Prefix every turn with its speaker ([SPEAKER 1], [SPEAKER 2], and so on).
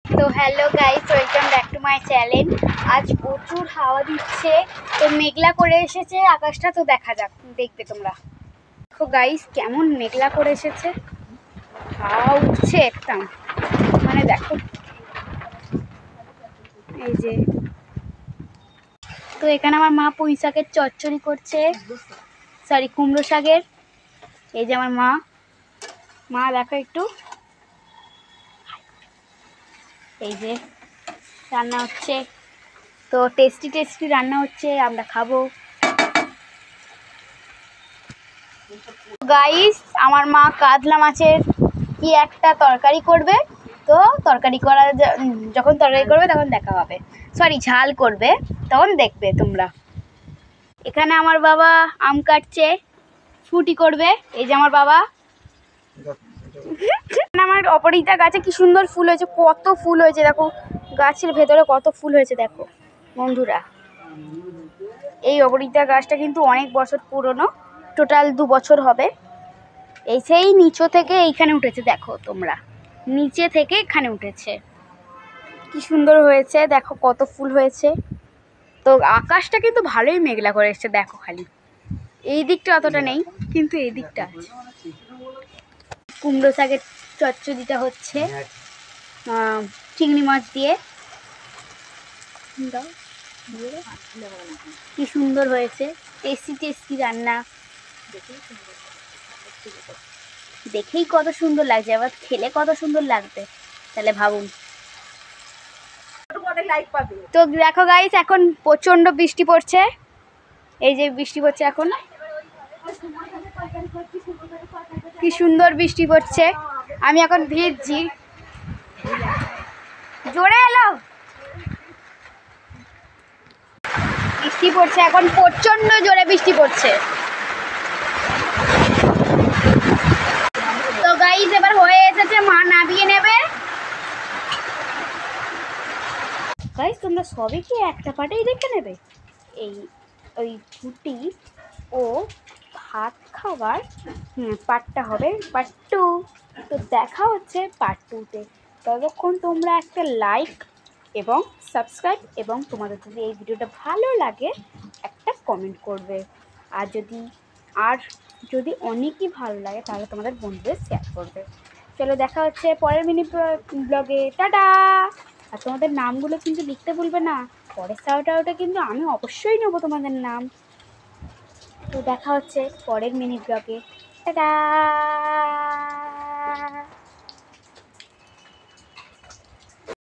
[SPEAKER 1] তো hello guys, welcome back to my channel. আজ প্রচুর হাওয়া দিচ্ছে, তো মেঘলা করে এসেছে আকাশটা। তো দেখা যাক, দেখবে তোমরা। দেখো গাইস, কেমন মেঘলা করে এসেছে, হাওয়া উঠছে একদম। মানে দেখো, এই যে। তো এখানে আমার মা পুঁই শাকের চচ্চড়ি করছে, সরি কুমড়ো শাকের। এই যে আমার মা দেখো একটু, এই যে রান্না হচ্ছে। তো টেস্টি রান্না হচ্ছে, আমরা খাবো। গাইস, আমার মা কাতলা মাছের কি একটা তরকারি করবে। তো তরকারি যখন তরকারি করবে তখন দেখা হবে, সরি ঝাল করবে, তখন দেখবে তোমরা। এখানে আমার বাবা আম কাটছে, ফুটি করবে। এই যে আমার বাবা। আমার অপরাজিতা গাছে কি সুন্দর ফুল হয়েছে, কত ফুল হয়েছে দেখো, গাছের ভেতরে কত ফুল হয়েছে দেখো বন্ধুরা। এই অপরাজিতা গাছটা কিন্তু অনেক বছর পুরনো, টোটাল 2 বছর হবে। এই সেই নিচে থেকে এইখানে উঠেছে, দেখো তোমরা, নিচে থেকে এখানে উঠেছে। কি সুন্দর হয়েছে দেখো, কত ফুল হয়েছে। তো আকাশটা কিন্তু ভালোই মেঘলা করে এসছে দেখো, খালি এই দিকটা অতটা নেই, কিন্তু এই দিকটা আছে। কুমড়ো শাকের চচ্চড়িটা হচ্ছে চিংড়ি মাছ দিয়ে। কি সুন্দর হয়েছে, টেস্টি রান্না। দেখেই কত সুন্দর লাগছে, আবার খেলে কত সুন্দর লাগবে, তাহলে ভাবুন। তো দেখো গাইস, এখন প্রচন্ড বৃষ্টি পড়ছে। এই যে বৃষ্টি পড়ছে এখন, কি সুন্দর বৃষ্টি পড়ছে। আমি এখন ভিজছি, জোরে এলো বৃষ্টি পড়ছে, এখন প্রচন্ড জোরে বৃষ্টি পড়ছে। তো গাইস, এবার হয়ে এসেছে, মা নামিয়ে নেবে। গাইস, তোমরা সবই কি একটা পাটেই দেখে নেবে? এই ওই ফুটি ও ভাত খাবার পার্টটা হবে পার্ট 2। তো দেখা হচ্ছে পার্ট 2-তে। ততক্ষণ তোমরা একটা লাইক এবং সাবস্ক্রাইব, এবং তোমাদের যদি এই ভিডিওটা ভালো লাগে একটা কমেন্ট করবে। আর যদি অনেকই ভালো লাগে তাহলে তোমাদের বন্ধুদের শেয়ার করবে। চলো, দেখা হচ্ছে পরের মিনি ব্লগে। টাটা। আর তোমাদের নামগুলো কিন্তু লিখতে ভুলবে না, পরের সাউটা কিন্তু আমি অবশ্যই নেবো তোমাদের নাম। তো দেখা হচ্ছে পরের মিনি ব্লগে। টাটা।